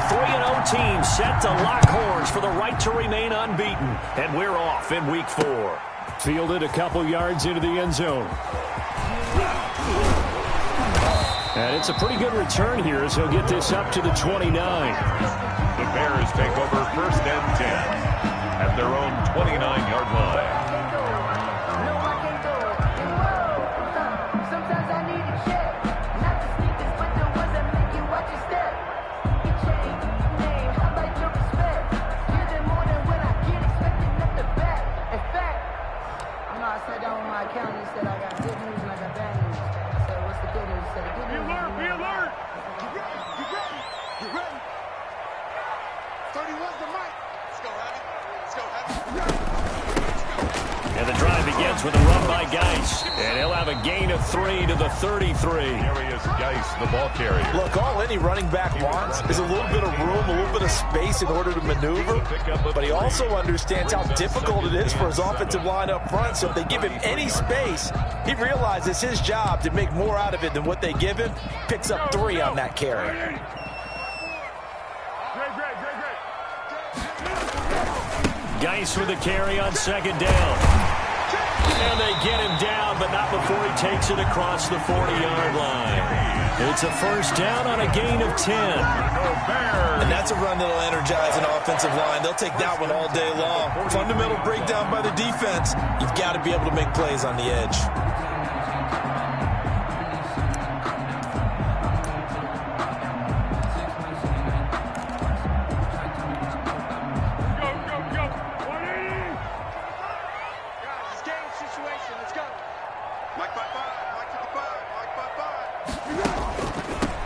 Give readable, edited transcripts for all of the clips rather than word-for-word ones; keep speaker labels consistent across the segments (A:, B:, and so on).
A: 3-0 team set to lock horns for the right to remain unbeaten. And we're off in week 4.
B: Fielded a couple yards into the end zone. And it's a pretty good return here as he'll get this up to the 29.
C: The Bears take over 1st and 10 at their own 29-yard line.
A: And the drive begins with a run by Geis. And he'll have a gain of 3 to the 33.
C: Here is Geis, the ball carrier.
D: Look, all any running back wants is a little bit of room, a little bit of space in order to maneuver. But he also understands how difficult it is for his offensive line up front. So if they give him any space, he realizes his job to make more out of it than what they give him. Picks up 3 on that carry.
A: Geis with a carry on 2nd down. And they get him down, but not before he takes it across the 40-yard line. It's a 1st down on a gain of 10.
D: And that's a run that'll energize an offensive line. They'll take that one all day long. Fundamental breakdown by the defense. You've got to be able to make plays on the edge.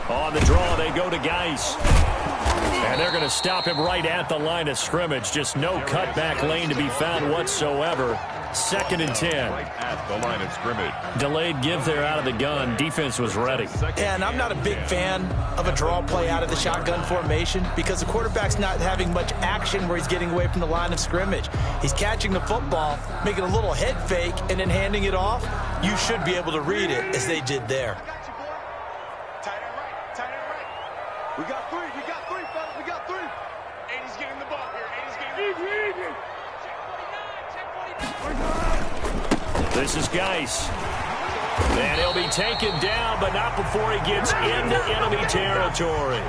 A: On the draw, they go to Geis. And they're going to stop him right at the line of scrimmage. Just no cutback lane to be found whatsoever. 2nd and 10.
C: Right at the line of scrimmage.
A: Delayed give there out of the gun. Defense was ready.
D: And I'm not a big fan of a draw play out of the shotgun formation because the quarterback's not having much action where he's getting away from the line of scrimmage. He's catching the football, making a little head fake, and then handing it off. You should be able to read it as they did there.
E: We got 3, fellas, we got 3. 80's getting the ball here, 80's getting the ball. Check 49, check 49.
A: This is Geis. And he'll be taken down, but not before he gets into enemy territory.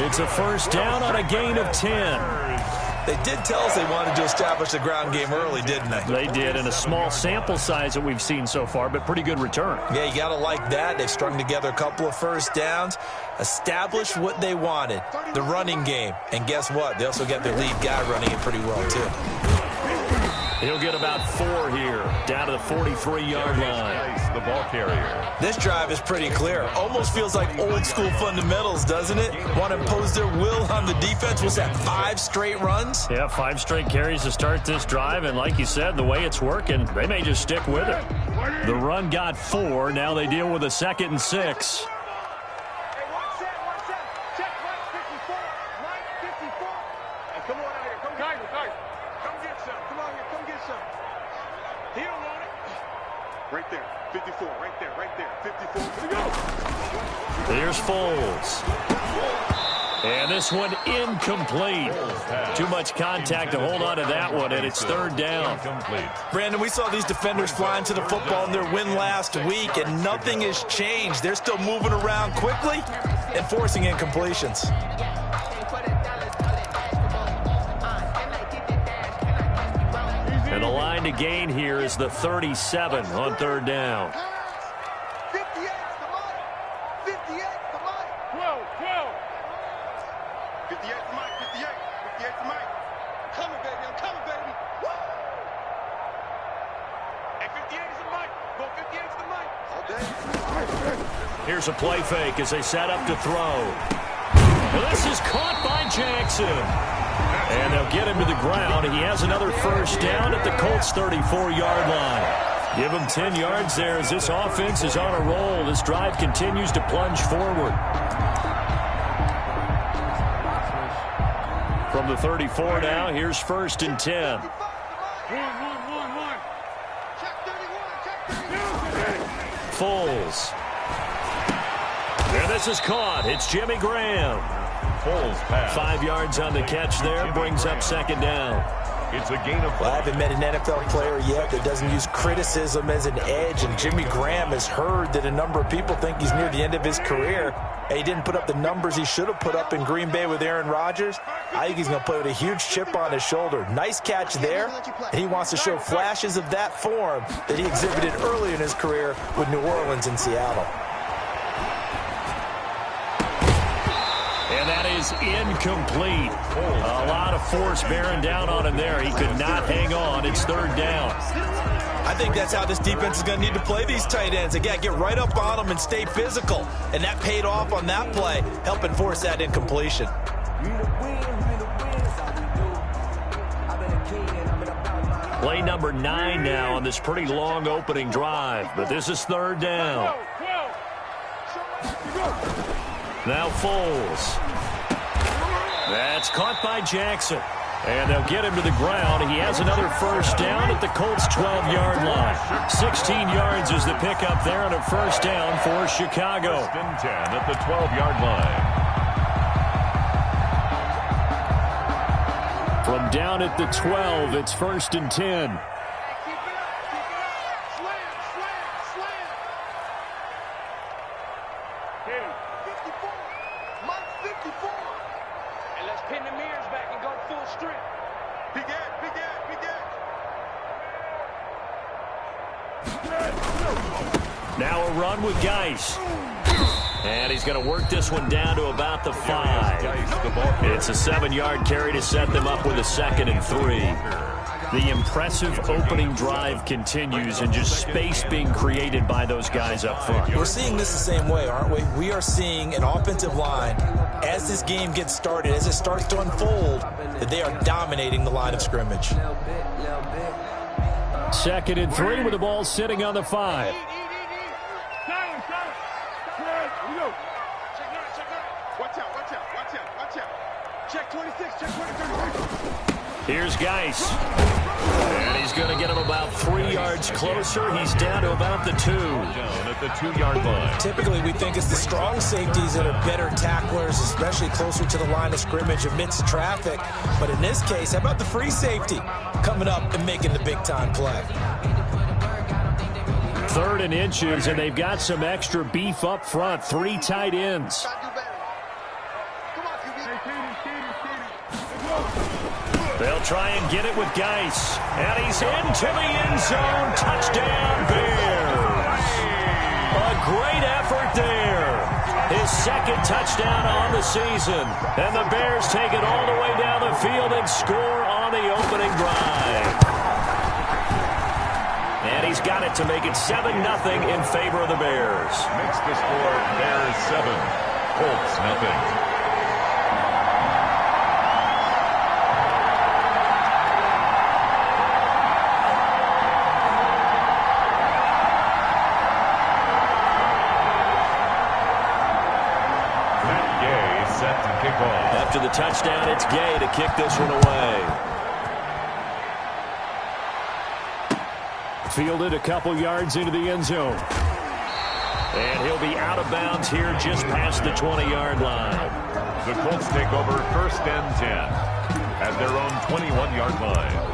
A: It's a 1st down on a gain of 10.
D: They did tell us they wanted to establish the ground game early, didn't they?
A: They did, in a small sample size that we've seen so far, but pretty good return.
D: Yeah, you got to like that. They've strung together a couple of 1st downs, established what they wanted, the running game. And guess what? They also got their lead guy running it pretty well, too.
A: He'll get about 4 here, down to the 43-yard line.
C: The ball carrier.
D: This drive is pretty clear. Almost feels like old-school fundamentals, doesn't it? Want to impose their will on the defense. Was that 5 straight runs?
A: Yeah, 5 straight carries to start this drive, and like you said, the way it's working, they may just stick with it. The run got 4. Now they deal with a 2nd and 6.
E: Right there, 54, right there, 54. Here we go.
A: Here's Foles. And this one incomplete. Too much contact to hold on to that one, and it's 3rd down.
D: Brandon, we saw these defenders flying to the football in their win last week, and nothing has changed. They're still moving around quickly and forcing incompletions.
A: And the line to gain here is the 37 on 3rd down.
E: 58's the mic. 58's the mic. 12. 58's the mic. 58's the mic. I'm coming, baby. Woo! Hey, 58's the mic. Go 58's the mic. All day.
A: Here's a play fake as they set up to throw. Well, this is caught by Jackson. And they'll get him to the ground. He has another 1st down at the Colts' 34-yard line. Give him 10 yards there as this offense is on a roll. This drive continues to plunge forward. From the 34 now, here's 1st and 10. Foles. And this is caught. It's Jimmy Graham.
C: Foles pass.
A: 5 yards on the catch there, brings up second down.
C: It's a gain of 5.
D: Well, I haven't met an NFL player yet that doesn't use criticism as an edge, and Jimmy Graham has heard that a number of people think he's near the end of his career, and he didn't put up the numbers he should have put up in Green Bay with Aaron Rodgers. I think he's going to play with a huge chip on his shoulder. Nice catch there, and he wants to show flashes of that form that he exhibited early in his career with New Orleans and Seattle.
A: And that is incomplete. A lot of force bearing down on him there. He could not hang on. It's third down.
D: I think that's how this defense is going to need to play these tight ends. They got to get right up on them and stay physical. And that paid off on that play, helping force that incompletion.
A: Play number 9 now on this pretty long opening drive. But this is third down. Now Foles. That's caught by Jackson. And they'll get him to the ground. He has another first down at the Colts' 12-yard line. 16 yards is the pickup there and a first down for Chicago.
C: First and 10 at the 12-yard line.
A: From down at the 12, it's first and 10. Now a run with Geis. And he's going to work this one down to about the 5. It's a 7-yard carry to set them up with a 2nd and 3. The impressive opening drive continues and just space being created by those guys up front.
D: We're seeing this the same way, aren't we? We are seeing an offensive line, as this game gets started, as it starts to unfold, that they are dominating the line of scrimmage.
A: 2nd and 3 with the ball sitting on the 5.
E: Check 26, check 26.
A: Here's Geis. And he's going to get him about 3 yards closer. He's down to about the 2.
C: Down at the 2-yard line.
D: Typically, we think it's the strong safeties that are better tacklers, especially closer to the line of scrimmage amidst traffic. But in this case, how about the free safety coming up and making the big-time play?
A: 3rd and inches, and they've got some extra beef up front. 3 tight ends. They'll try and get it with Geis. And he's into the end zone. Touchdown, Bears. A great effort there. His 2nd touchdown on the season. And the Bears take it all the way down the field and score on the opening drive. And he's got it to make it 7-0 in favor of the Bears.
C: Makes the score Bears 7, Colts nothing.
A: After the touchdown, it's Gay to kick this one away. Fielded a couple yards into the end zone. And he'll be out of bounds here just past the 20-yard line.
C: The Colts take over first and 10 at their own 21-yard line.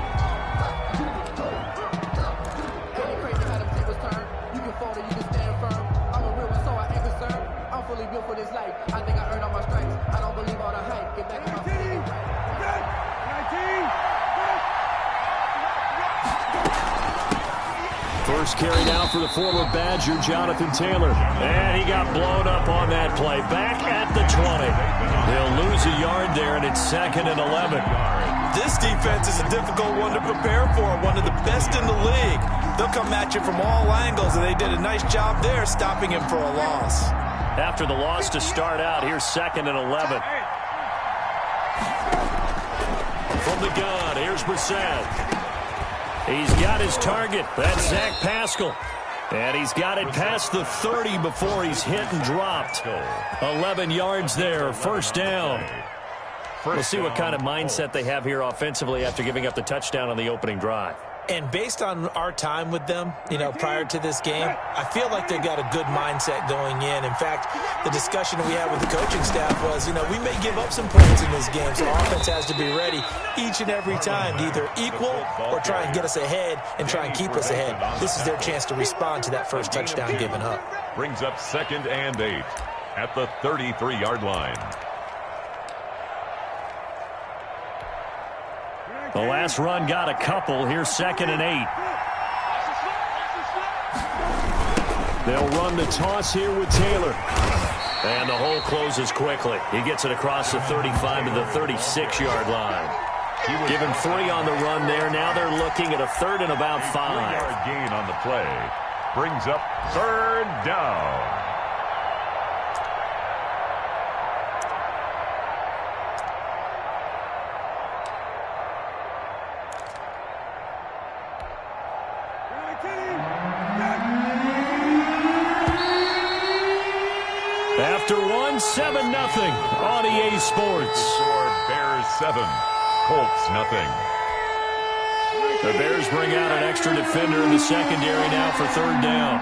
A: First carry now for the former Badger, Jonathan Taylor. And he got blown up on that play. Back at the 20. They'll lose a yard there, and it's 2nd and 11.
D: This defense is a difficult one to prepare for, one of the best in the league. They'll come at you from all angles, and they did a nice job there stopping him for a loss.
A: After the loss to start out, here's 2nd and 11. From the gun, here's Brissett. He's got his target. That's Zach Pascal. And he's got it past the 30 before he's hit and dropped. 11 yards there, first down. We'll see what kind of mindset they have here offensively after giving up the touchdown on the opening drive.
D: And based on our time with them, prior to this game, I feel like they've got a good mindset going in. In fact, the discussion that we had with the coaching staff was, we may give up some points in this game, so offense has to be ready each and every time to either equal or try and get us ahead and try and keep us ahead. This is their chance to respond to that first touchdown given up.
C: Brings up 2nd and 8 at the 33-yard line.
A: The last run got a couple. Here's 2nd and 8. They'll run the toss here with Taylor. And the hole closes quickly. He gets it across the 35 to the 36-yard line. Give him 3 on the run there. Now they're looking at a 3rd and about 5.
C: 3-yard gain on the play. Brings up 3rd down.
A: After 7-0 on EA Sports.
C: Score Bears 7, Colts 0.
A: The Bears bring out an extra defender in the secondary now for 3rd down.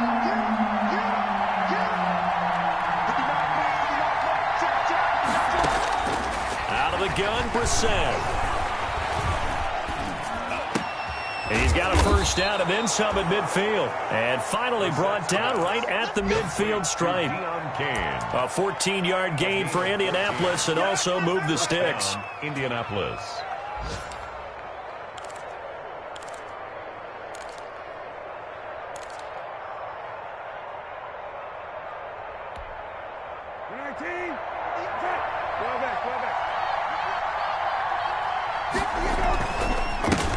A: Out of the gun, Brissett. He's got a first down and then some at midfield. And finally brought down right at the midfield stripe. A 14-yard gain for Indianapolis and also moved the sticks.
C: Indianapolis.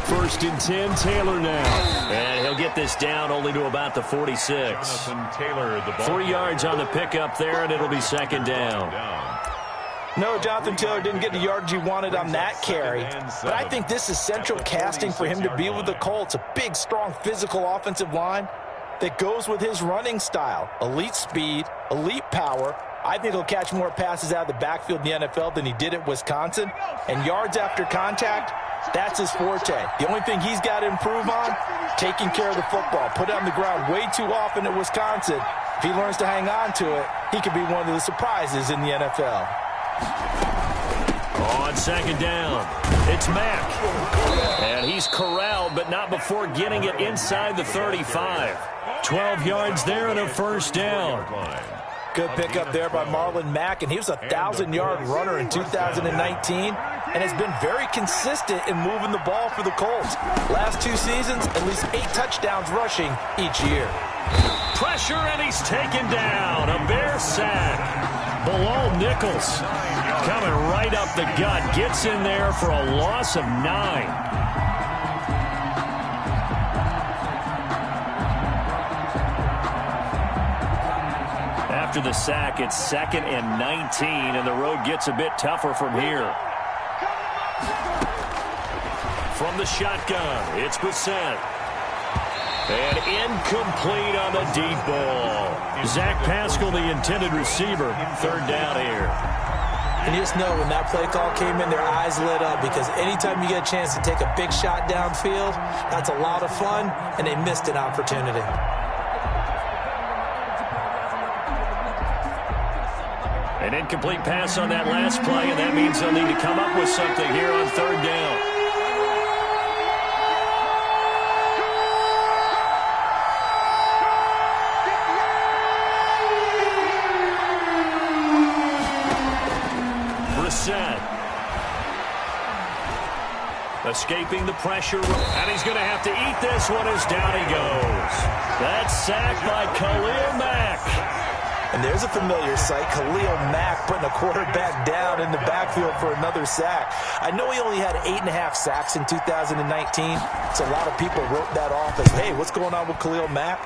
A: First and 10, Taylor now. And he'll get this down only to about the 46.
C: Taylor, the ball
A: 3 yards on the pickup there, and it'll be 2nd down.
D: No, Jonathan Taylor didn't get the yardage he wanted on that carry. But I think this is central casting for him to be with the Colts. A big, strong, physical offensive line that goes with his running style. Elite speed, elite power. I think he'll catch more passes out of the backfield in the NFL than he did at Wisconsin. And yards after contact, that's his forte. The only thing he's got to improve on, taking care of the football. Put it on the ground way too often at Wisconsin. If he learns to hang on to it, he could be one of the surprises in the NFL.
A: On 2nd down, it's Mack. And he's corralled, but not before getting it inside the 35. 12 yards there and a first down.
D: Good pickup there by Marlon Mack, and he was a 1,000-yard runner in 2019 and has been very consistent in moving the ball for the Colts. Last 2 seasons, at least 8 touchdowns rushing each year.
A: Pressure, and he's taken down. A Bear sack. Bilal Nichols coming right up the gut. Gets in there for a loss of 9. After the sack, it's 2nd and 19, and the road gets a bit tougher from here. From the shotgun, it's Brissett. And incomplete on the deep ball. Zach Pascal, the intended receiver. 3rd down here.
D: And you just know when that play call came in, their eyes lit up, because anytime you get a chance to take a big shot downfield, that's a lot of fun, and they missed an opportunity.
A: An incomplete pass on that last play, and that means they'll need to come up with something here on 3rd down. Brissett. Escaping the pressure, and he's going to have to eat this one as down he goes. That's sacked by Khalil Mack.
D: And there's a familiar sight, Khalil Mack putting a quarterback down in the backfield for another sack. I know he only had 8.5 sacks in 2019, so a lot of people wrote that off as, hey, what's going on with Khalil Mack?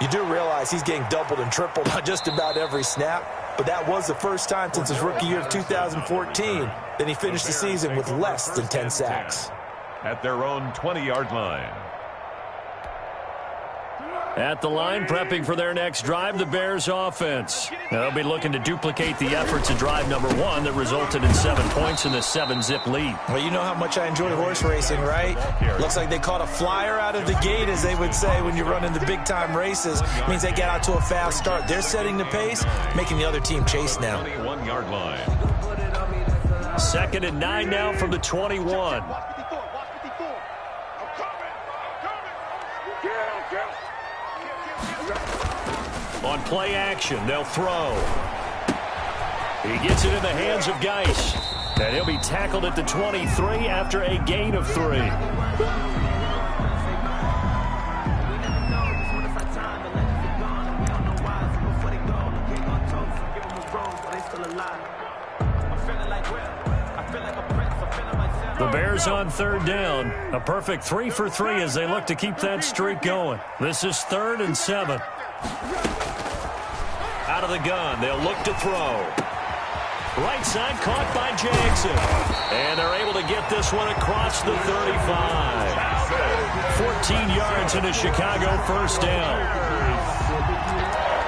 D: You do realize he's getting doubled and tripled on just about every snap, but that was the first time since his rookie year of 2014 that he finished the season with less than 10 sacks.
C: At their own 20-yard line.
A: At the line, prepping for their next drive, the Bears offense. They'll be looking to duplicate the efforts of drive number 1 that resulted in 7 points in the 7-zip lead.
D: Well, you know how much I enjoy horse racing, right? Looks like they caught a flyer out of the gate, as they would say when you're running the big-time races. It means they get out to a fast start. They're setting the pace, making the other team chase now.
C: 21-yard line.
A: 2nd and 9 now from the 21. On play action, they'll throw. He gets it in the hands of Geis. And he'll be tackled at the 23 after a gain of 3. The Bears on 3rd down. A perfect 3 for 3 as they look to keep that streak going. This is 3rd and 7. Out of the gun, they'll look to throw. Right side caught by Jackson. And they're able to get this one across the 35. 14 yards and a Chicago 1st down.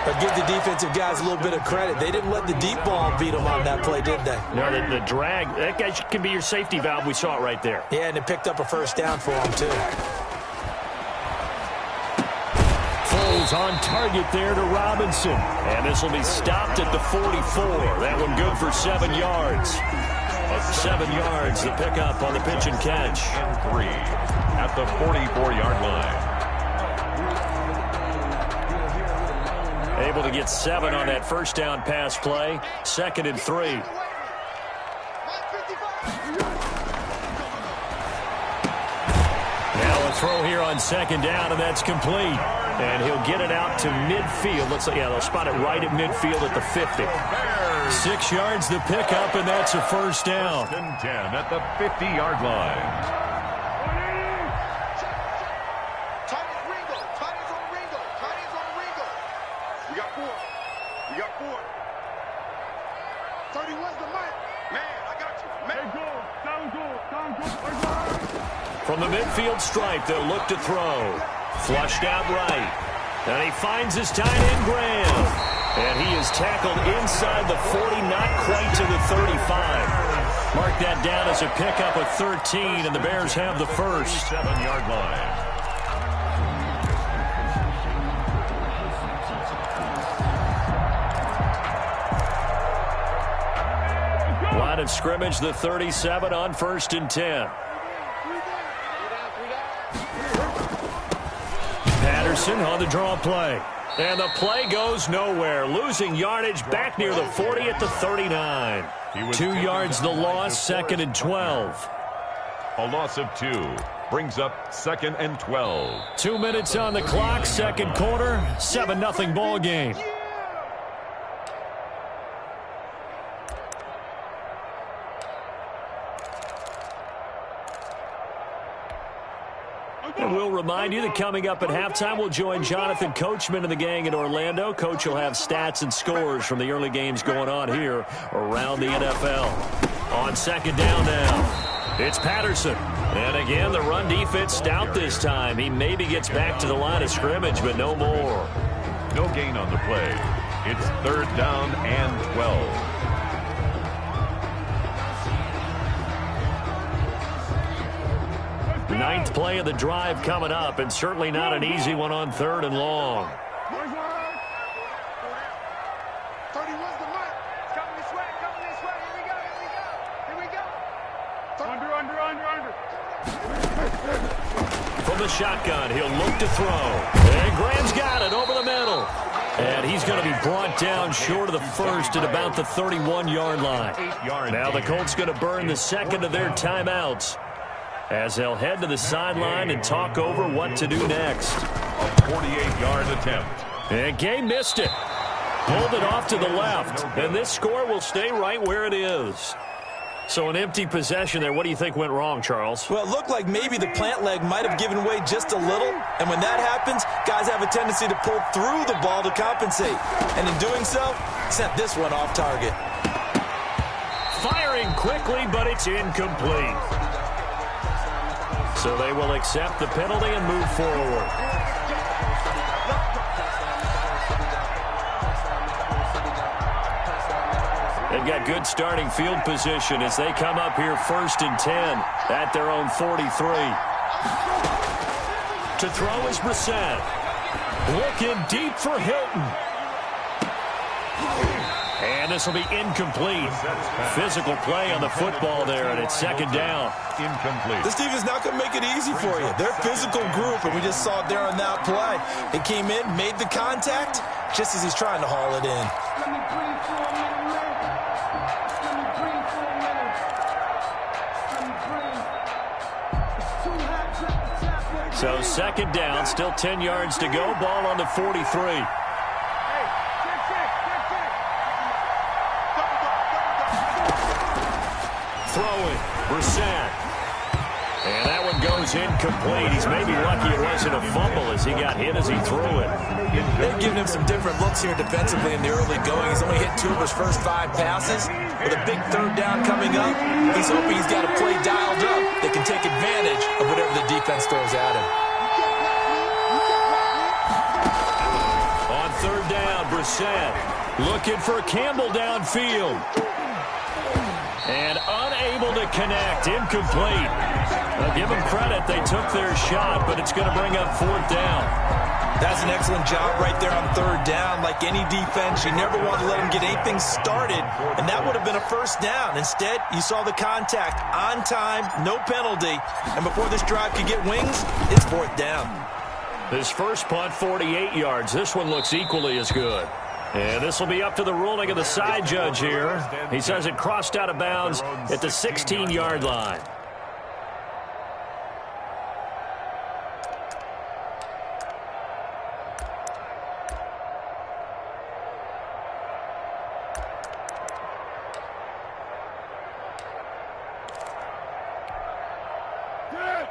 D: But give the defensive guys a little bit of credit. They didn't let the deep ball beat them on that play, did they?
A: No, the drag, that guy can be your safety valve. We saw it right there.
D: Yeah, and it picked up a 1st down for them, too.
A: On target there to Robinson. And this will be stopped at the 44. That one good for 7 yards. 7 yards, the pickup on the pitch and catch.
C: And 3 at the 44-yard line.
A: Able to get 7 on that 1st down pass play. 2nd and 3. Now a throw here on 2nd down, and that's complete. And he'll get it out to midfield. Looks like, yeah, they'll spot it right at midfield at the 50. 6 yards the pickup, and that's a 1st down.
C: 1st and 10 at the 50-yard line.
E: We got 4. We got 4. 31's the mic. Man, I got you. Man.
A: From the midfield stripe, they'll look to throw. Flushed out right. And he finds his tight end, Graham. And he is tackled inside the 40, not quite to the 35. Mark that down as a pickup of 13, and the Bears have the 1st.
C: 7-yard line.
A: Line of scrimmage, the 37 on 1st and 10. Patterson on the draw play. And the play goes nowhere. Losing yardage back near the 40 at the 39. 2 yards the loss, 2nd and 12.
C: A loss of 2 brings up 2nd and 12.
A: 2 minutes on the clock, 2nd quarter, 7-0 ball game. And we'll remind you that coming up at halftime, we'll join Jonathan Coachman and the gang in Orlando. Coach will have stats and scores from the early games going on here around the NFL. On 2nd down now, it's Patterson. And again, the run defense stout this time. He maybe gets back to the line of scrimmage, but no more.
C: No gain on the play. It's 3rd down and 12.
A: Ninth play of the drive coming up, and certainly not an easy one on 3rd and long.
E: 31's the mic. It's coming this way, coming this way. Here we go, here we go. Here we go. Under.
A: From the shotgun, he'll look to throw. And Graham's got it over the middle. And he's going to be brought down short of the 1st at about the 31-yard line. Now the Colts going to burn the 2nd of their timeouts, as they'll head to the sideline and talk over what to do next.
C: A 48-yard attempt.
A: And Gay missed it. Pulled it off to the left. And this score will stay right where it is. So an empty possession there. What do you think went wrong, Charles?
D: Well, it looked like maybe the plant leg might have given way just a little. And when that happens, guys have a tendency to pull through the ball to compensate. And in doing so, sent this one off target.
A: Firing quickly, but it's incomplete. So they will accept the penalty and move forward. They've got good starting field position as they come up here 1st and 10 at their own 43. To throw is Brissett. Looking deep for Hilton. And this will be incomplete. Physical play on the football there, and it's 2nd down.
C: Incomplete.
D: This defense is not going to make it easy for you. They're a physical group, and we just saw it there on that play. It came in, made the contact, just as he's trying to haul it in.
A: So 2nd down, still 10 yards to go. Ball on the 43. Throwing, Brissett. And that one goes incomplete. He's maybe lucky it wasn't a fumble as he got hit as he threw it.
D: They've given him some different looks here defensively in the early going. He's only hit 2 of his first 5 passes. With a big 3rd down coming up, he's hoping he's got a play dialed up that can take advantage of whatever the defense throws at him.
A: On 3rd down, Brissett looking for Campbell downfield. And unable to connect. Incomplete. I'll give them credit. They took their shot, but it's going to bring up 4th down.
D: That's an excellent job right there on 3rd down. Like any defense, you never want to let them get anything started, and that would have been a 1st down. Instead, you saw the contact on time, no penalty, and before this drive could get wings, it's 4th down.
A: This first punt, 48 yards. This one looks equally as good. And this will be up to the ruling of the side judge here. He says it crossed out of bounds at the 16-yard line.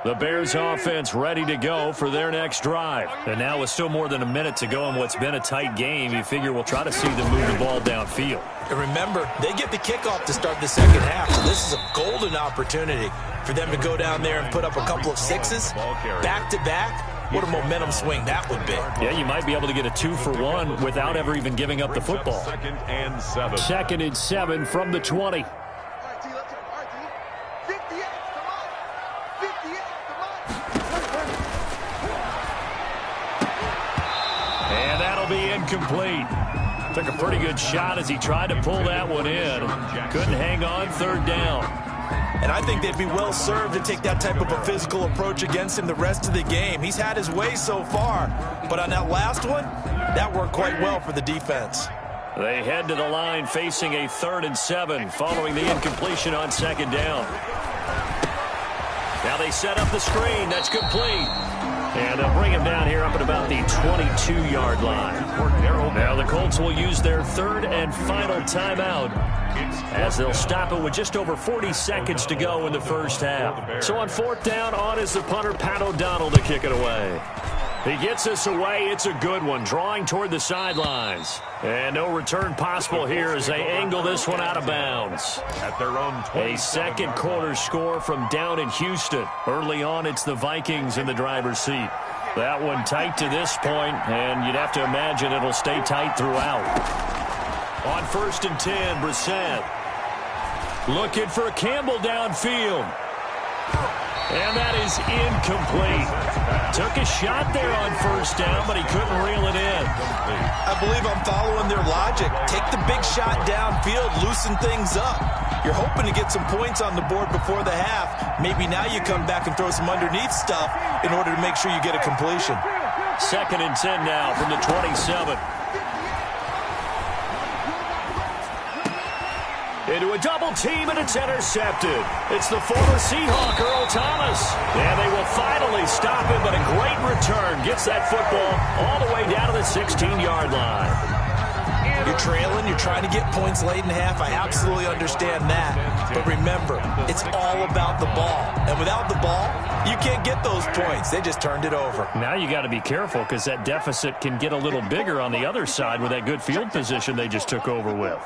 A: The Bears offense ready to go for their next drive. And now with still more than a minute to go in what's been a tight game, you figure we'll try to see them move the ball downfield.
D: And remember, they get the kickoff to start the 2nd half, so this is a golden opportunity for them to go down there and put up a couple of 6s back-to-back. What a momentum swing that would be.
A: Yeah, you might be able to get a 2-for-1 without ever even giving up the football.
C: 2nd and 7.
A: 2nd and 7 from the 20. Incomplete. Took a pretty good shot as he tried to pull that one in. Couldn't hang on 3rd down.
D: And I think they'd be well served to take that type of a physical approach against him the rest of the game. He's had his way so far, but on that last one, that worked quite well for the defense.
A: They head to the line facing a 3rd and 7 following the incompletion on 2nd down. Now they set up the screen. That's complete. And they'll bring him down here up at about the 22-yard line. Now the Colts will use their 3rd and final timeout as they'll stop it with just over 40 seconds to go in the first half. So on 4th down, on is the punter, Pat O'Donnell, to kick it away. He gets us away. It's a good one, drawing toward the sidelines. And no return possible here as they angle this one out of bounds.
C: At their own
A: a 2nd quarter score from down in Houston. Early on, it's the Vikings in the driver's seat. That one tight to this point, and you'd have to imagine it'll stay tight throughout. On 1st and 10, Brissett looking for Campbell downfield. And that is incomplete. Took a shot there on 1st down, but he couldn't reel it in.
D: I believe I'm following their logic. Take the big shot downfield, loosen things up. You're hoping to get some points on the board before the half. Maybe now you come back and throw some underneath stuff in order to make sure you get a completion.
A: 2nd and 10 now from the 27. Into a double team, and it's intercepted. It's the former Seahawk, Earl Thomas. And they will finally stop him, but a great return. Gets that football all the way down to the 16-yard line.
D: You're trailing, you're trying to get points late in half. I absolutely understand that. But remember, it's all about the ball. And without the ball, you can't get those points. They just turned it over.
A: Now you got to be careful because that deficit can get a little bigger on the other side with that good field position they just took over with.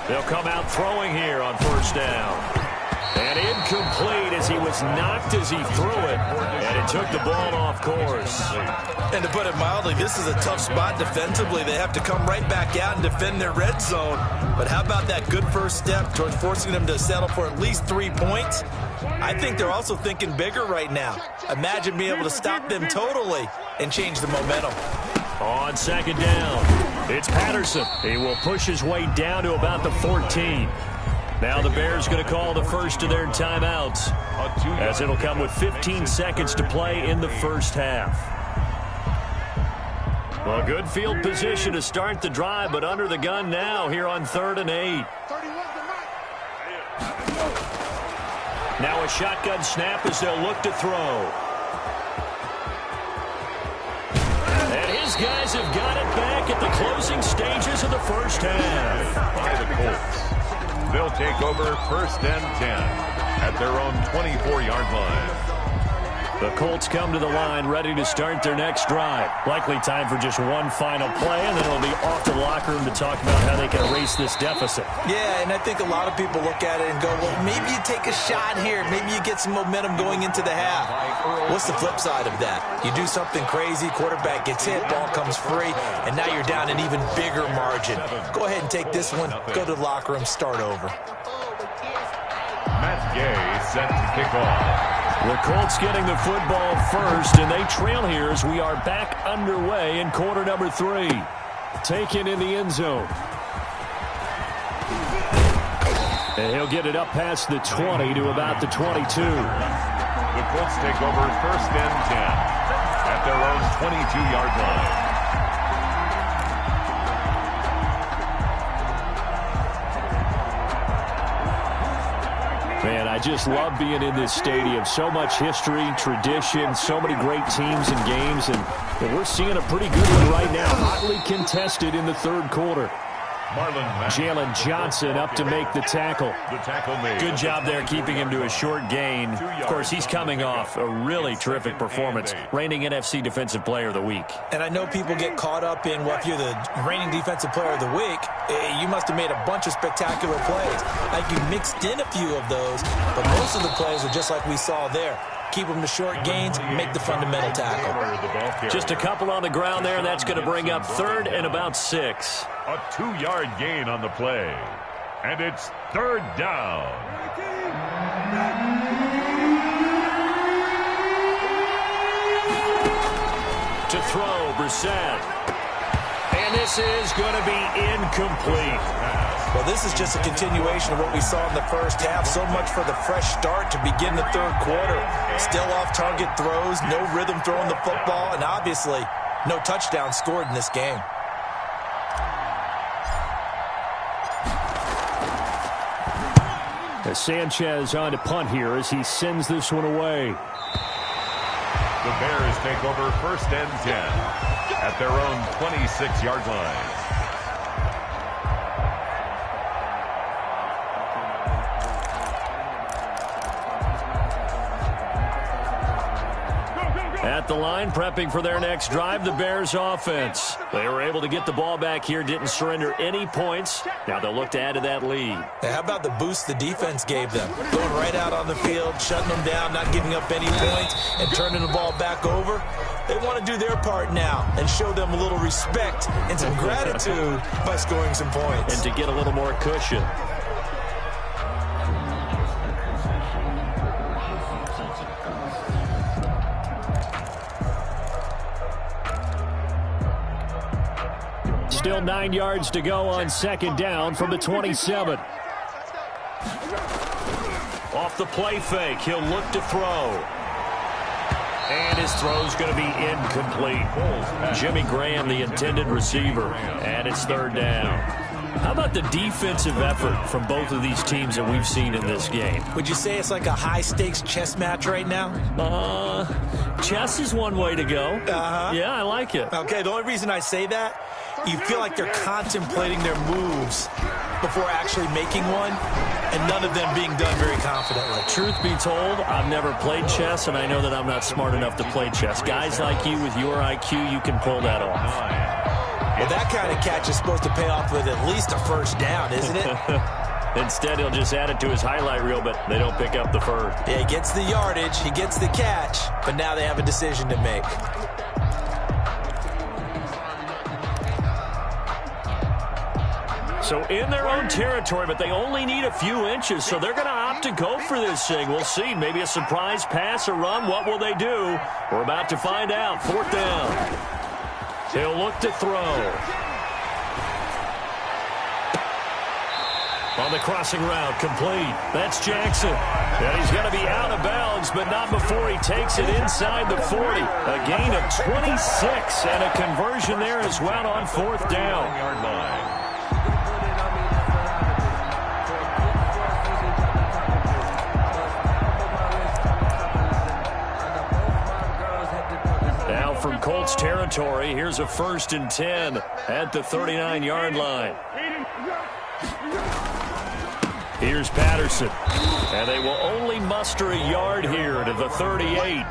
A: They'll come out throwing here on 1st down. And incomplete as as he was knocked as he threw it, and it took the ball off course.
D: And to put it mildly, this is a tough spot defensively. They have to come right back out and defend their red zone. But how about that good first step towards forcing them to settle for at least 3 points? I think they're also thinking bigger right now. Imagine being able to stop them totally and change the momentum.
A: On second down, it's Patterson. He will push his way down to about the 14. Now the Bears going to call the first of their timeouts, as it'll come with 15 seconds to play in the first half. Well, good field position to start the drive, but under the gun now here on 3rd and 8. Now a shotgun snap as they'll look to throw. And his guys have got it back at the closing stages of the first half.
C: By the Colts. They'll take over 1st and 10 at their own 24-yard line.
A: The Colts come to the line ready to start their next drive. Likely time for just one final play, and then it'll be off to the locker room to talk about how they can erase this deficit.
D: Yeah, and I think a lot of people look at it and go, well, maybe you take a shot here. Maybe you get some momentum going into the half. What's the flip side of that? You do something crazy, quarterback gets hit, ball comes free, and now you're down an even bigger margin. Go ahead and take this one, go to the locker room, start over.
C: Matt Gay set to kick off.
A: The Colts getting the football first, and they trail here as we are back underway in quarter number 3. Taken in the end zone. And he'll get it up past the 20 to about the 22.
C: The Colts take over 1st and 10 at their own 22-yard line.
A: Man, I just love being in this stadium. So much history, tradition, so many great teams and games, and we're seeing a pretty good one right now. Hotly contested in the 3rd quarter. Jalen Johnson up to make the tackle. Good job there keeping him to a short gain. Of course, he's coming off a really terrific performance, reigning NFC Defensive Player of the Week.
D: And I know people get caught up in, well, if you're the reigning Defensive Player of the Week, you must have made a bunch of spectacular plays. I think you mixed in a few of those, but most of the plays are just like we saw there. Keep them to short gains, make the fundamental tackle.
A: Just a couple on the ground there, and that's going to bring up 3rd and about 6.
C: A 2-yard gain on the play. And it's 3rd down.
A: To throw, Brissett. And this is going to be incomplete.
D: Well, this is just a continuation of what we saw in the first half. So much for the fresh start to begin the 3rd quarter. Still off-target throws, no rhythm throwing the football, and obviously no touchdown scored in this game.
A: Sanchez on to punt here as he sends this one away.
C: The Bears take over 1st and 10 at their own 26-yard line.
A: At the line, prepping for their next drive, the Bears offense. They were able to get the ball back here, didn't surrender any points. Now they'll look to add to that lead.
D: Hey, how about the boost the defense gave them? Going right out on the field, shutting them down, not giving up any points, and turning the ball back over. They want to do their part now and show them a little respect and some gratitude by scoring some points.
A: And to get a little more cushion. Still 9 yards to go on second down from the 27. Off the play fake, he'll look to throw. And his throw's going to be incomplete. Jimmy Graham, the intended receiver, and it's 3rd down. How about the defensive effort from both of these teams that we've seen in this game?
D: Would you say it's like a high-stakes chess match right now?
A: Chess is one way to go. Yeah, I like it.
D: Okay, the only reason I say that, you feel like they're contemplating their moves before actually making one, and none of them being done very confidently.
A: Truth be told, I've never played chess, and I know that I'm not smart enough to play chess. Guys like you with your IQ, you can pull that off.
D: Well, that kind of catch is supposed to pay off with at least a first down, isn't it?
A: Instead, he'll just add it to his highlight reel, but they don't pick up the first.
D: Yeah, he gets the yardage, he gets the catch, but now they have a decision to make.
A: So in their own territory, but they only need a few inches, so they're going to opt to go for this thing. We'll see. Maybe a surprise pass or run. What will they do? We're about to find out. 4th down. He'll look to throw. On the crossing route, complete. That's Jackson. And he's going to be out of bounds, but not before he takes it inside the 40. A gain of 26 and a conversion there as well on 4th down.
C: Yard line.
A: Now from Colts territory, here's a 1st and 10 at the 39-yard line. Here's Patterson. And they will only muster a yard here to the 38.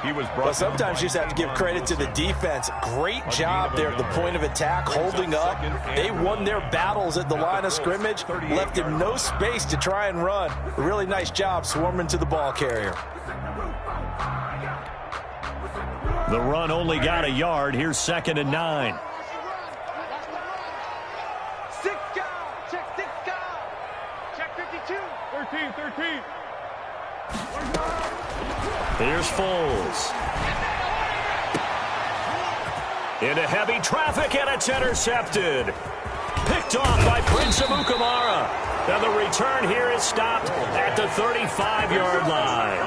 C: He was brought
D: Well, sometimes you just have to give credit to the defense. Great job there at the point of attack, holding up. They won their battles at the line of scrimmage, left him no space to try and run. A really nice job swarming to the ball carrier.
A: The run only got a yard. Here's 2nd and 9. Here's Foles. Into heavy traffic, and it's intercepted. Picked off by Prince Amukamara. And the return here is stopped at the 35-yard line.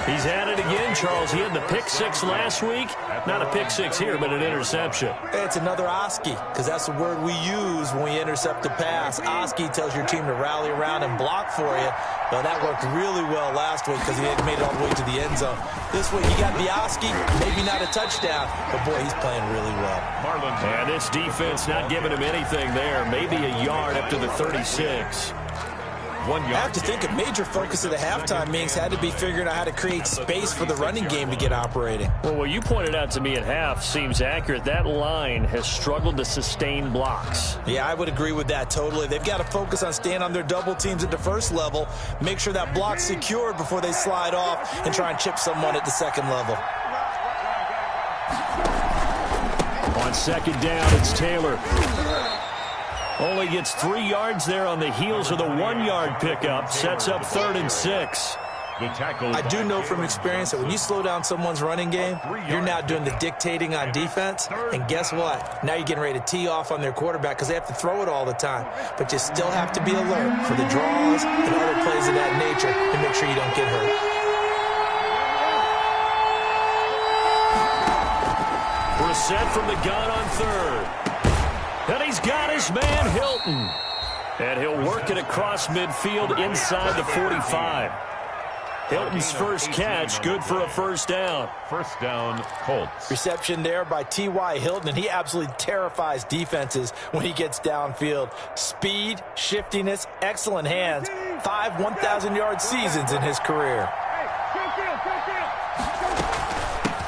A: He's had it again, Charles. He had the pick 6 last week. Not a pick 6 here, but an interception.
D: It's another Oski, because that's the word we use when we intercept the pass. Oski tells your team to rally around and block for you. But that worked really well last week because he had made it all the way to the end zone. This week, he got the Oski, maybe not a touchdown, but boy, he's playing really well.
A: And this defense not giving him anything there. Maybe a yard up to the 36.
C: 1 yard.
D: I have to think a major focus of the halftime meetings had to be figuring out how to create space for the running game to get operating.
A: Well, what you pointed out to me at half seems accurate. That line has struggled to sustain blocks.
D: Yeah, I would agree with that totally. They've got to focus on staying on their double teams at the first level, make sure that block's secured before they slide off and try and chip someone at the second level.
A: On 2nd down, it's Taylor. Only gets 3 yards there on the heels of the 1-yard pickup. Sets up 3rd and 6.
D: I do know from experience that when you slow down someone's running game, you're now doing the dictating on defense. And guess what? Now you're getting ready to tee off on their quarterback because they have to throw it all the time. But you still have to be alert for the draws and other plays of that nature to make sure you don't get hurt.
A: Brissett from the gun on 3rd. And he's got his man, Hilton. And he'll work it across midfield inside the 45. Hilton's first catch, good for a 1st down.
C: 1st down, Colts.
D: Reception there by T.Y. Hilton, and he absolutely terrifies defenses when he gets downfield. Speed, shiftiness, excellent hands. 5 1,000-yard seasons in his career.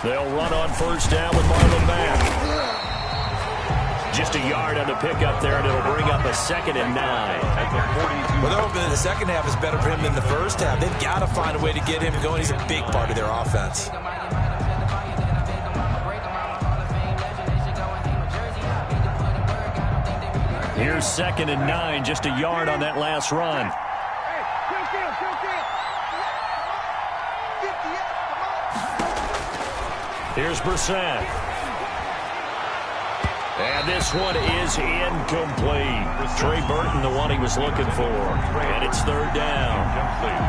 A: They'll run on 1st down with Marlon Mack. Just a yard on the pickup there, and it'll bring up a 2nd and 9.
D: Well, they're hoping that the second half is better for him than the first half. They've got to find a way to get him going. He's a big part of their offense.
A: Here's 2nd and 9, just a yard on that last run. Here's Brissett. And this one is incomplete. Trey Burton, the one he was looking for. And it's 3rd down.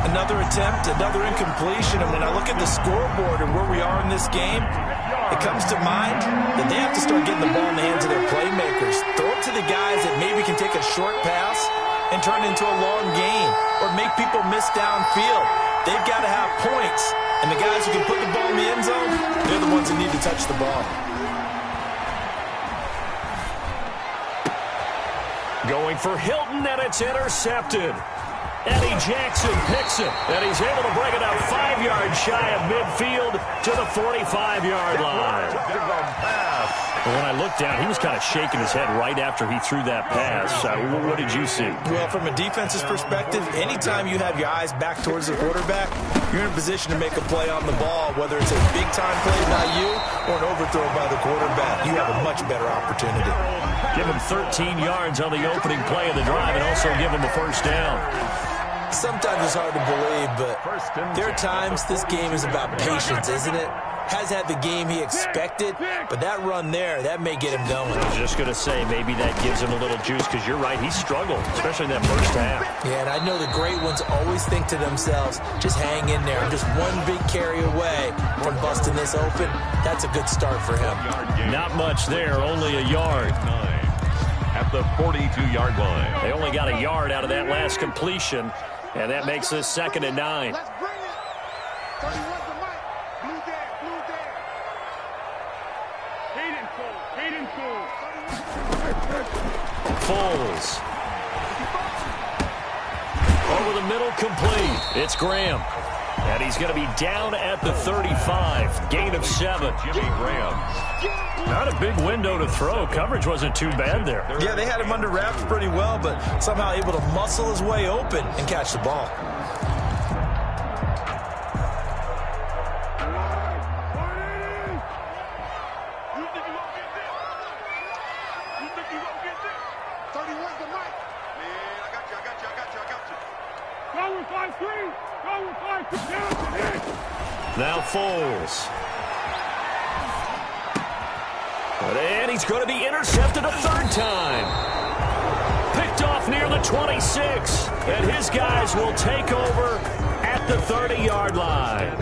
D: Another attempt, another incompletion. And when I look at the scoreboard and where we are in this game, it comes to mind that they have to start getting the ball in the hands of their playmakers. Throw it to the guys that maybe can take a short pass and turn it into a long gain or make people miss downfield. They've got to have points. And the guys who can put the ball in the end zone, they're the ones that need to touch the ball.
A: Going for Hilton, and it's intercepted. Eddie Jackson picks it, and he's able to bring it out 5 yards shy of midfield to the 45-yard line. Well, when I looked down, he was kind of shaking his head right after he threw that pass. What did you see?
D: Well, from a defense's perspective, anytime you have your eyes back towards the quarterback, you're in a position to make a play on the ball, whether it's a big-time play by you or an overthrow by the quarterback. You have a much better opportunity.
A: Give him 13 yards on the opening play of the drive and also give him a first down.
D: Sometimes it's hard to believe, but there are times this game is about patience, isn't it? Has had the game he expected, but that run there, that may get him going.
A: I was just going to say, maybe that gives him a little juice, because you're right, he struggled, especially in that first half.
D: Yeah, and I know the great ones always think to themselves, just hang in there. I'm just one big carry away from busting this open. That's a good start for him.
A: Not much there, only a yard.
C: At the 42-yard line.
A: They only got a yard out of that last completion, and that makes this 2nd and 9.
E: Let's bring it. 31 to Mike. Blue dead, blue dead. Hayden full.
A: Foles. Over the middle, complete. It's Graham. And he's going to be down at the 35. Gain of 7.
C: Jimmy Graham.
A: Not a big window to throw. Coverage wasn't too bad there.
D: Yeah, they had him under wraps pretty well, but somehow able to muscle his way open and catch the ball.
E: You think you won't get this? You think you won't get this? 31's the Mike. Man, I got you. Go with 5-3. Go with 5-3.
A: Now Foles. And he's going to be intercepted a third time. Picked off near the 26. And his guys will take over at the 30-yard line.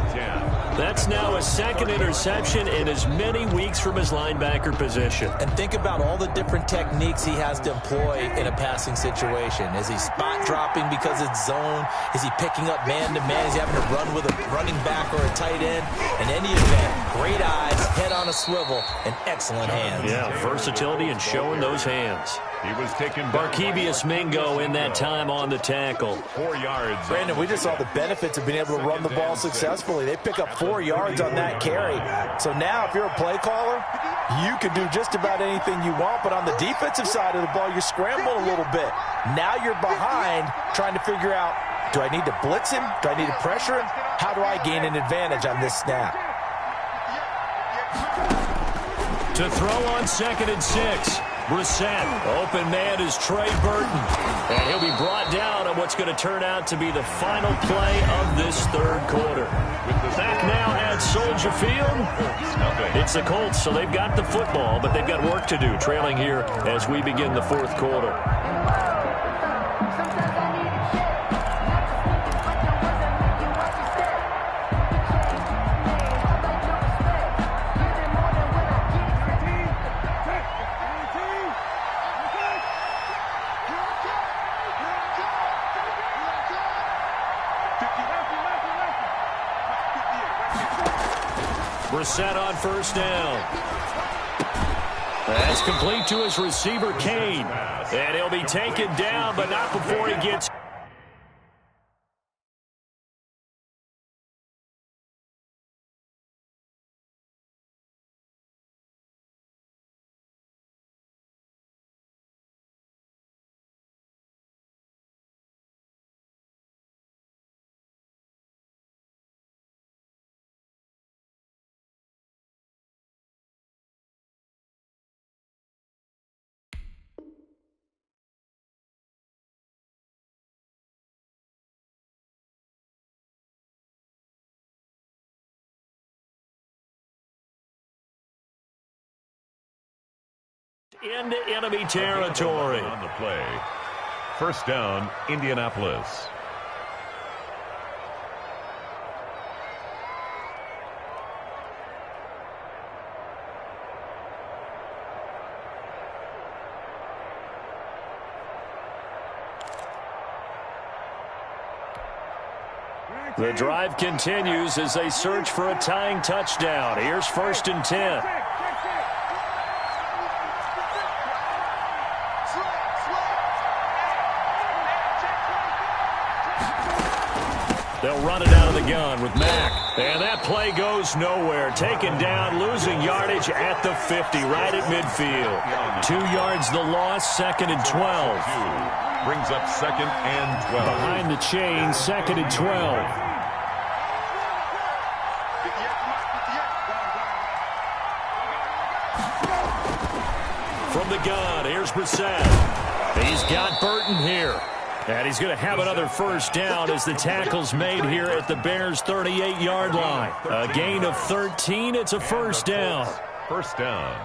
A: That's now a 2nd interception in as many weeks from his linebacker position.
D: And think about all the different techniques he has to employ in a passing situation. Is he spot dropping because it's zone? Is he picking up man-to-man? Is he having to run with a running back or a tight end? In any event, great eyes, head on a swivel, and excellent hands.
A: Yeah, versatility and showing those hands.
C: He was taken
A: Barkevius Mingo in that time on the tackle.
C: 4 yards.
D: Brandon, we just saw the benefits of being able to run the ball successfully. They pick up 4 yards on that carry. So now if you're a play caller, you can do just about anything you want, but on the defensive side of the ball, you're scrambling a little bit. Now you're behind trying to figure out, do I need to blitz him? Do I need to pressure him? How do I gain an advantage on this snap?
A: To throw on 2nd and 6. Brissett. Open man is Trey Burton. And he'll be brought down on what's going to turn out to be the final play of this 3rd quarter. Back now at Soldier Field. It's the Colts, so they've got the football, but they've got work to do, trailing here as we begin the 4th quarter. Brissett on 1st down. That's complete to his receiver, Kane. And he'll be taken down, but not before he gets... into enemy territory.
C: On the play. 1st down, Indianapolis.
A: The drive continues as they search for a tying touchdown. Here's 1st and 10. They'll run it out of the gun with Mack. And that play goes nowhere. Taken down, losing yardage at the 50, right at midfield. 2 yards the loss, 2nd and 12.
C: Brings up 2nd and 12.
B: Behind the chain, 2nd and 12.
A: From the gun, here's Brissett. He's got Burton here. And he's going to have another first down as the tackle's made here at the Bears' 38-yard line. A gain of 13. It's a first down.
C: First down.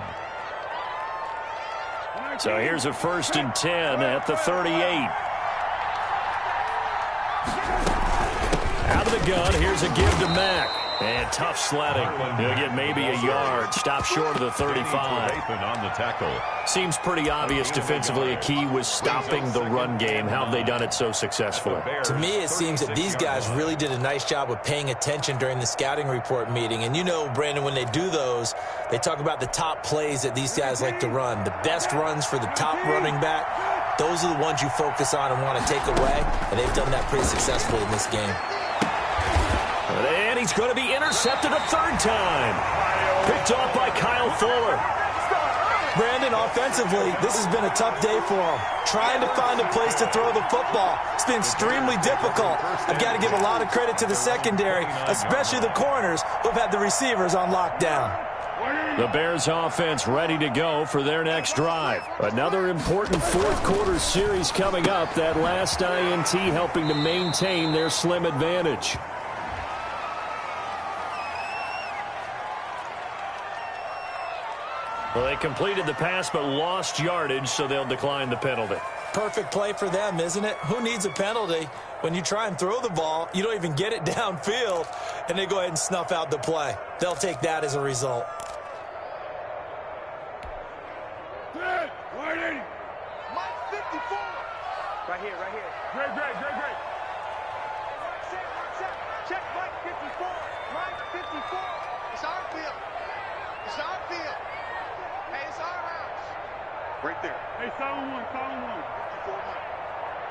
A: So here's a 1st and 10 at the 38. Out of the gun, here's a give to Mack. And tough sledding. He'll get maybe a yard. Stop short of the 35.
C: On the tackle.
A: Seems pretty obvious defensively a key was stopping the run game. How have they done it so successfully?
D: To me, it seems that these guys really did a nice job of paying attention during the scouting report meeting. And you know, Brandon, when they do those, they talk about the top plays that these guys like to run. The best runs for the top running back, those are the ones you focus on and want to take away. And they've done that pretty successfully in this game.
A: And he's going to be intercepted a 3rd time. Picked off by Kyle Fuller.
D: Brandon, offensively, this has been a tough day for him. Trying to find a place to throw the football. It's been extremely difficult. I've got to give a lot of credit to the secondary, especially the corners who have had the receivers on lockdown.
A: The Bears offense ready to go for their next drive. Another important 4th quarter series coming up. That last INT helping to maintain their slim advantage. Well, they completed the pass but lost yardage, so they'll decline the penalty.
D: Perfect play for them, isn't it? Who needs a penalty? When you try and throw the ball, you don't even get it downfield, and they go ahead and snuff out the play. They'll take that as a result.
E: Good. 180. Mike 54. Right here, right here. Great. Check Mike 54. Mike 54. It's our field. It's our field. Hey, it's our house. Right there. Hey, solid one. 54 Mike.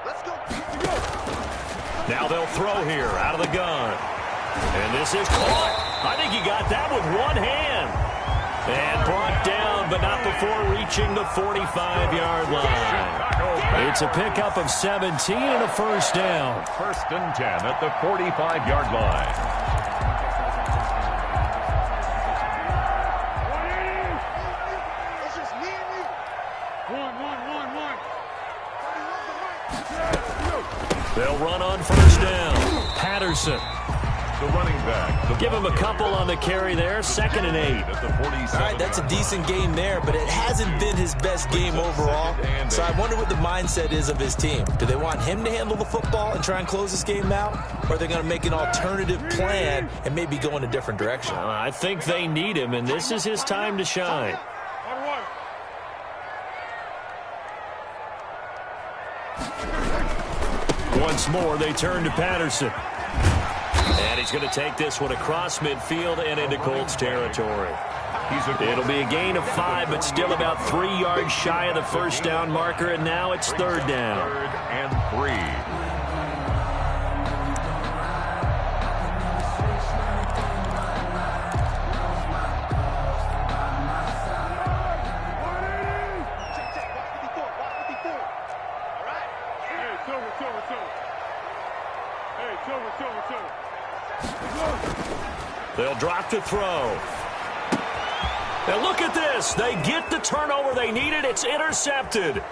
E: Let's go.
A: Now they'll throw here out of the gun. And this is caught. I think he got that with one hand. And brought down, but not before reaching the 45-yard line. It's a pickup of 17 and a first down.
C: 1st and 10 at the 45-yard line.
A: They'll run on first down. Patterson.
C: The running back.
A: Give him a couple on the carry there. 2nd and 8.
C: At the 47.
D: All right, that's a decent game there, but it hasn't been his best game overall. So I wonder what the mindset is of his team. Do they want him to handle the football and try and close this game out? Or are they going to make an alternative plan and maybe go in a different direction?
A: I think they need him, and this is his time to shine. Once more, they turn to Patterson. And he's going to take this one across midfield and into Colts territory. It'll be a gain of 5, but still about 3 yards shy of the first down marker, and now it's 3rd down.
C: 3rd and 3.
A: They'll drop to throw. Now look at this. They get the turnover they needed. It's intercepted.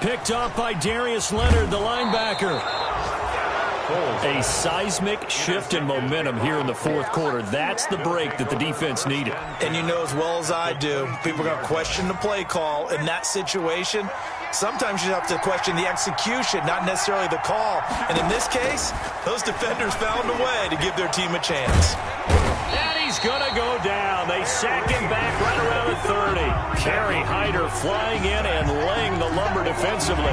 A: Picked off by Darius Leonard, the linebacker. A seismic shift in momentum here in the 4th quarter. That's the break that the defense needed.
D: And you know as well as I do, people are going to question the play call in that situation. Sometimes you have to question the execution, not necessarily the call. And in this case, those defenders found a way to give their team a chance.
A: And he's going to go down. They sack him back right around the 30. Terry Hyder flying in and laying the lumber defensively.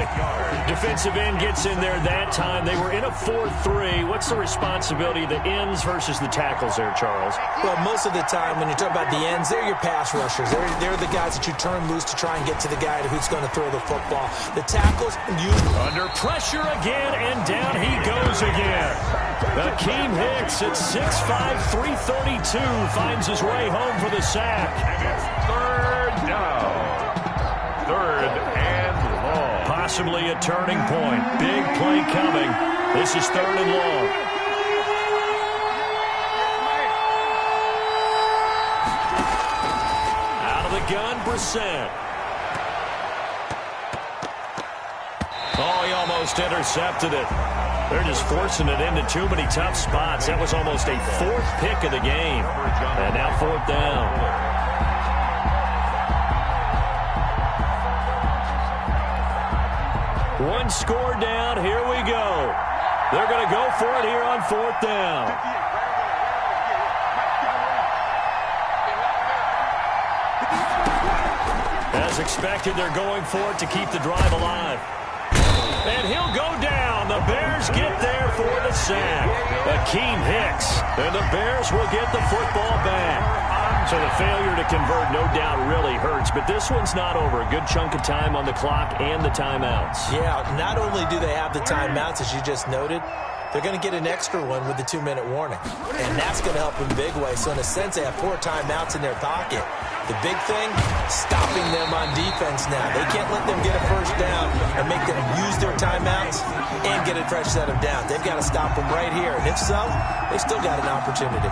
A: Defensive end gets in there that time. They were in a 4-3. What's the responsibility of the ends versus the tackles there, Charles?
D: Well, most of the time when you talk about the ends, they're your pass rushers. They're the guys that you turn loose to try and get to the guy who's going to throw the football. The tackles,
A: under pressure again, and down he goes again. Akeem Hicks at 6'5", 332 finds his way home for the sack.
C: And it's third down. Third and long.
A: Possibly a turning point. Big play coming. This is third and long. Out of the gun, Brissett. Oh, he almost intercepted it. They're just forcing it into too many tough spots. That was almost a fourth pick of the game. And now fourth down. One score down. Here we go. They're going to go for it here on fourth down. As expected, they're going for it to keep the drive alive. And he'll go down. The Bears get there for the sack. Akeem Hicks. And the Bears will get the football back. So the failure to convert, no doubt, really hurts. But this one's not over. A good chunk of time on the clock and the timeouts.
D: Yeah, not only do they have the timeouts, as you just noted, they're going to get an extra one with the 2-minute warning. And that's going to help in a big way. So in a sense, they have 4 timeouts in their pocket. The big thing, stopping them on defense now. They can't let them get a first down and make them use their timeouts and get a fresh set of downs. They've got to stop them right here. And if so, they've still got an opportunity.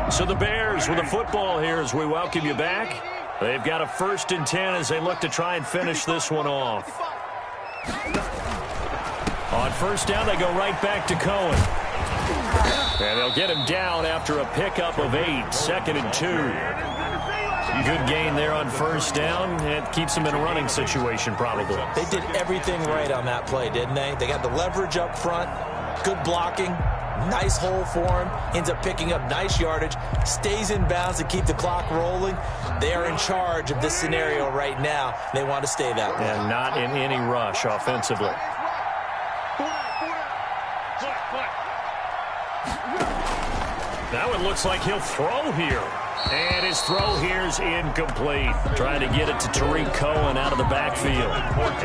A: So the Bears with the football here as we welcome you back. They've got a 1st and 10 as they look to try and finish this one off. On first down, they go right back to Cohen. And they'll get him down after a pickup of 8, 2nd and 2. Good gain there on first down. It keeps them in a running situation probably.
D: They did everything right on that play, didn't they? They got the leverage up front, good blocking. Nice hole for him. Ends up picking up nice yardage. Stays in bounds to keep the clock rolling. They are in charge of this scenario right now. They want to stay that way.
A: And not in any rush offensively. Now it looks like he'll throw here. And his throw here is incomplete. Trying to get it to Tariq Cohen out of the backfield.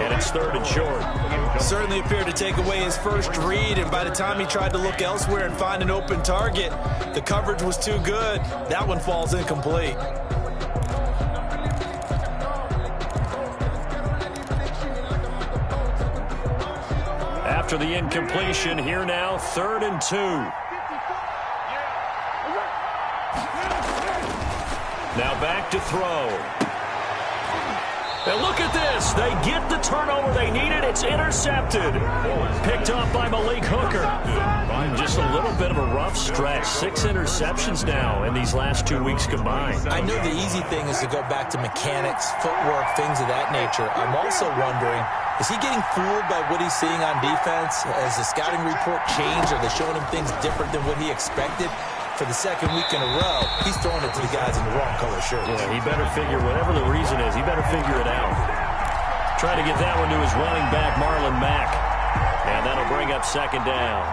A: And it's 3rd and short.
D: Certainly appeared to take away his first read, and by the time he tried to look elsewhere and find an open target, the coverage was too good. That one falls incomplete.
A: After the incompletion, here now, 3rd and 2. Now back to throw. And look at this. They get the turnover they needed. It's intercepted. Picked up by Malik Hooker. Just a little bit of a rough stretch. 6 interceptions now in these last 2 weeks combined.
D: I know the easy thing is to go back to mechanics, footwork, things of that nature. I'm also wondering, is he getting fooled by what he's seeing on defense? Has the scouting report changed? Are they showing him things different than what he expected? For the 2nd week in a row, he's throwing it to the guys in the wrong color shirts.
A: Yeah, he better figure, whatever the reason is, he better figure it out. Try to get that one to his running back, Marlon Mack. And that'll bring up 2nd down.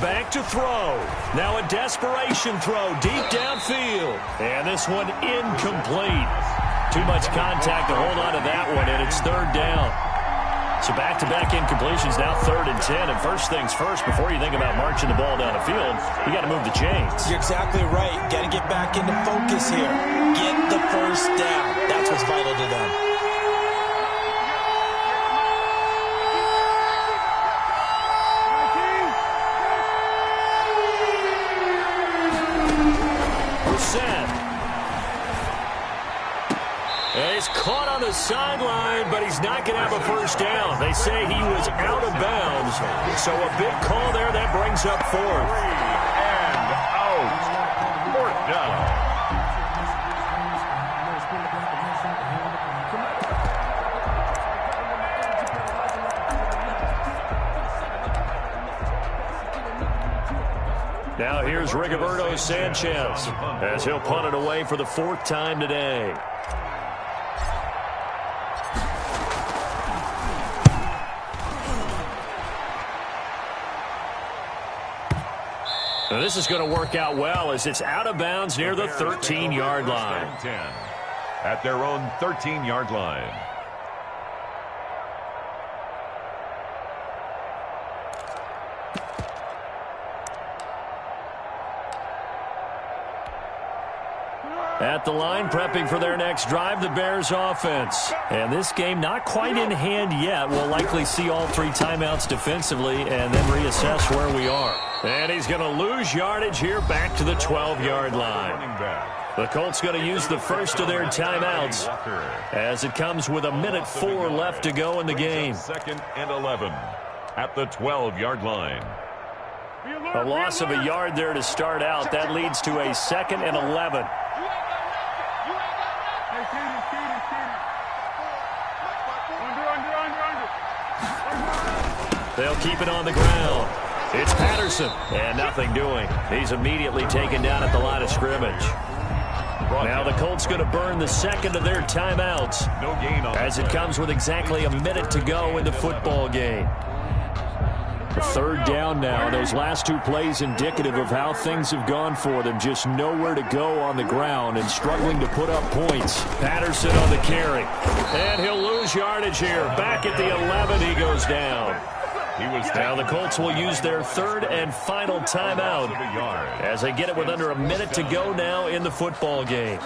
A: Back to throw. Now a desperation throw deep downfield. And this one incomplete. Too much contact to hold on to that one, and it's 3rd down. So back-to-back incompletions, now 3rd and 10. And first things first, before you think about marching the ball down the field, you got to move the chains.
D: You're exactly right. Got to get back into focus here. Get the first down. That's what's vital to them.
A: And he's caught caught on the sideline, but he's not going to have a first down. They say he was out of bounds. So a big call there that brings up fourth.
C: And out. Fourth down.
A: Now here's Rigoberto Sanchez as he'll punt it away for the fourth time today. Now this is going to work out well as it's out of bounds near the 13-yard line.
C: At their own 13-yard line.
A: At the line, prepping for their next drive, the Bears offense. And this game not quite in hand yet. We'll likely see all three timeouts defensively and then reassess where we are. And he's going to lose yardage here back to the 12-yard line. The Colts going to use the first of their timeouts as it comes with 1:04 left to go in the game.
C: 2nd and 11 at the 12-yard line.
A: A loss of a yard there to start out. That leads to a 2nd and 11. They'll keep it on the ground. It's Patterson, and nothing doing. He's immediately taken down at the line of scrimmage. Now the Colts going to burn the second of their timeouts as it comes with exactly a minute to go in the football game. The third down now. Those last two plays indicative of how things have gone for them. Just nowhere to go on the ground and struggling to put up points. Patterson on the carry. And he'll lose yardage here. Back at the 11, he goes down. Now the Colts will use their third and final timeout as they get it with under a minute to go now in the football game.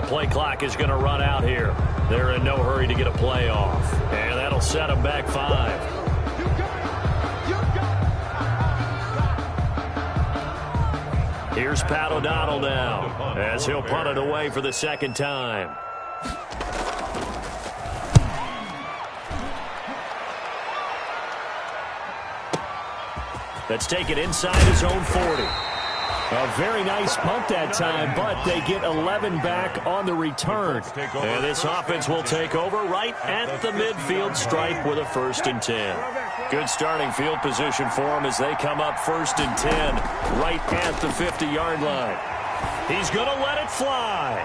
A: Play clock is going to run out here. They're in no hurry to get a play off. And that'll set them back 5. Here's Pat O'Donnell now as he'll punt it away for the second time. Let's take it inside his own 40. A very nice punt that time, but they get 11 back on the return. And this offense will take over right at the midfield stripe with a 1st and 10. Good starting field position for them as they come up 1st and 10 right at the 50-yard line. He's going to let it fly.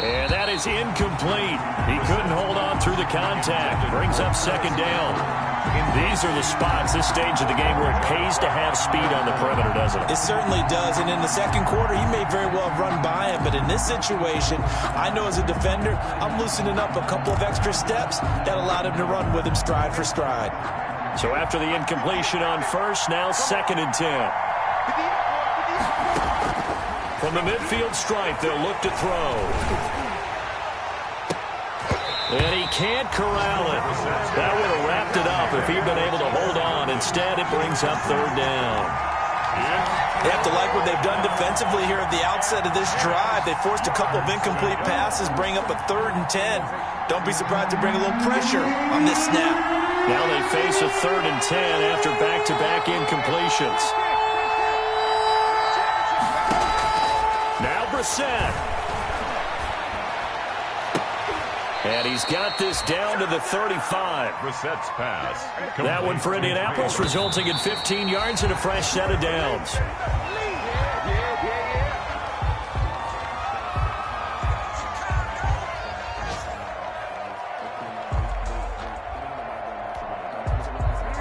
A: And that is incomplete. He couldn't hold on through the contact. Brings up 2nd down. These are the spots, this stage of the game, where it pays to have speed on the perimeter, doesn't it?
D: It certainly does, and in the second quarter, he may very well have run by him, but in this situation, I know as a defender, I'm loosening up a couple of extra steps that allowed him to run with him stride for stride.
A: So after the incompletion on first, now 2nd and 10. From the midfield stripe, they'll look to throw. And he can't corral it. That would have wrapped it up if he'd been able to hold on. Instead, it brings up 3rd down.
D: They have to like what they've done defensively here at the outset of this drive. They forced a couple of incomplete passes, bring up a 3rd and 10. Don't be surprised to bring a little pressure on this snap.
A: Now they face a 3rd and 10 after back-to-back incompletions. Now Brissett. And he's got this down to the 35.
C: Brissett's pass.
A: That one for Indianapolis, resulting in 15 yards and a fresh set of downs.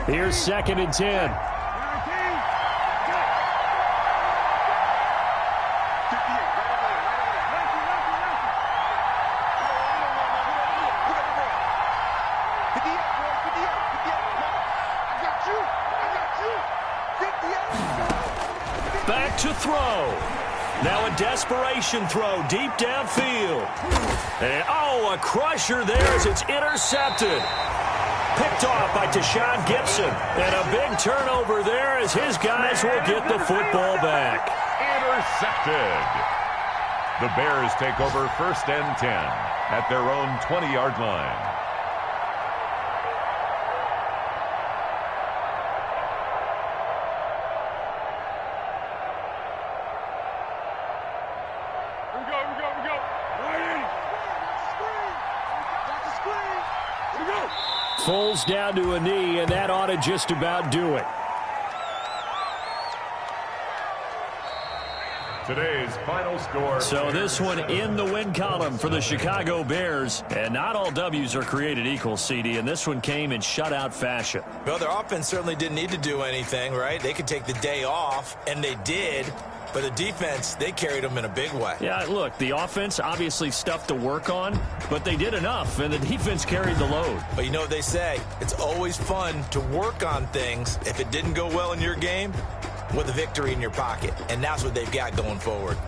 A: Here's 2nd and 10. back to throw. Now a desperation throw deep downfield. And, a crusher there as it's intercepted. Picked off by Tashawn Gibson. And a big turnover there as his guys will get the football back.
C: Intercepted. The Bears take over 1st and 10 at their own 20-yard line.
B: Falls down to a knee, and that ought to just about do it.
C: Today's final score.
A: So this one in the win column for the Chicago Bears. And not all W's are created equal, CD, and this one came in shutout fashion.
D: Well, their offense certainly didn't need to do anything, right? They could take the day off, and they did. But the defense, they carried them in a big way.
A: Yeah, look, the offense, obviously stuff to work on, but they did enough, and the defense carried the load.
D: But you know what they say, it's always fun to work on things. If it didn't go well in your game, with a victory in your pocket. And that's what they've got going forward.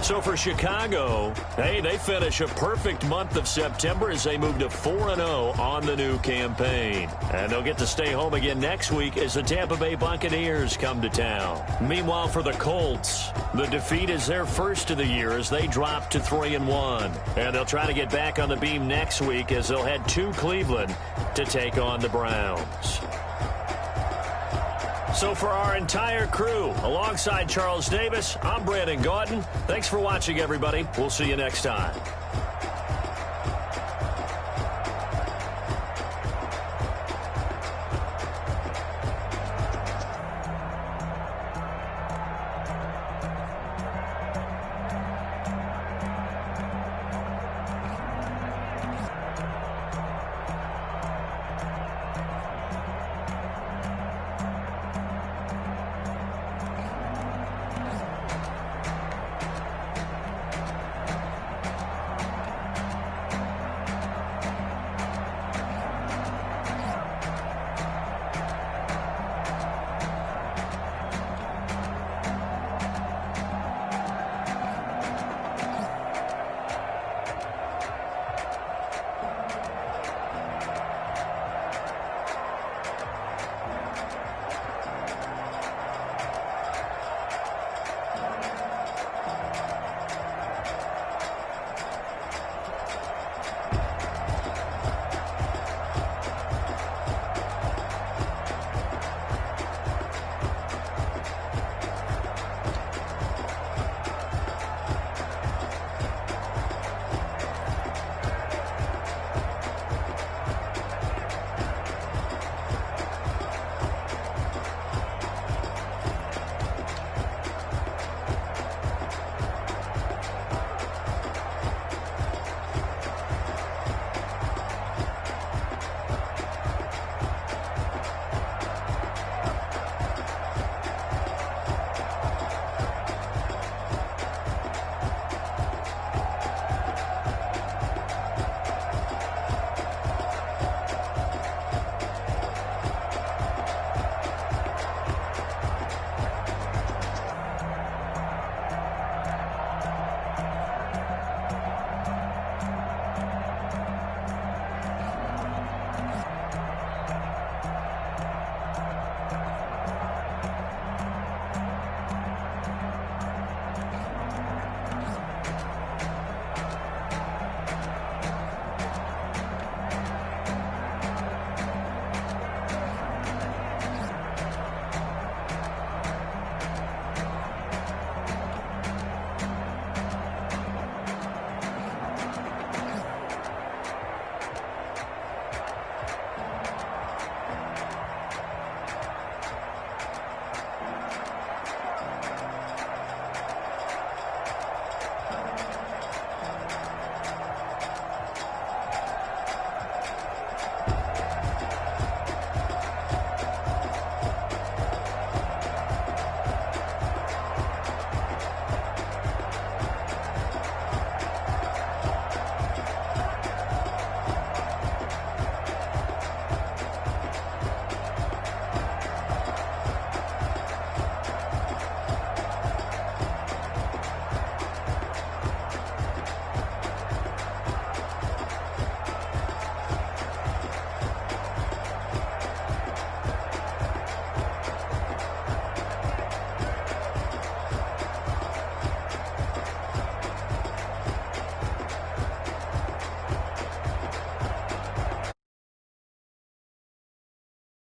A: So for Chicago, hey, they finish a perfect month of September as they move to 4-0 on the new campaign. And they'll get to stay home again next week as the Tampa Bay Buccaneers come to town. Meanwhile, for the Colts, the defeat is their first of the year as they drop to 3-1. And they'll try to get back on the beam next week as they'll head to Cleveland to take on the Browns. So for our entire crew, alongside Charles Davis, I'm Brandon Gaudin. Thanks for watching, everybody. We'll see you next time.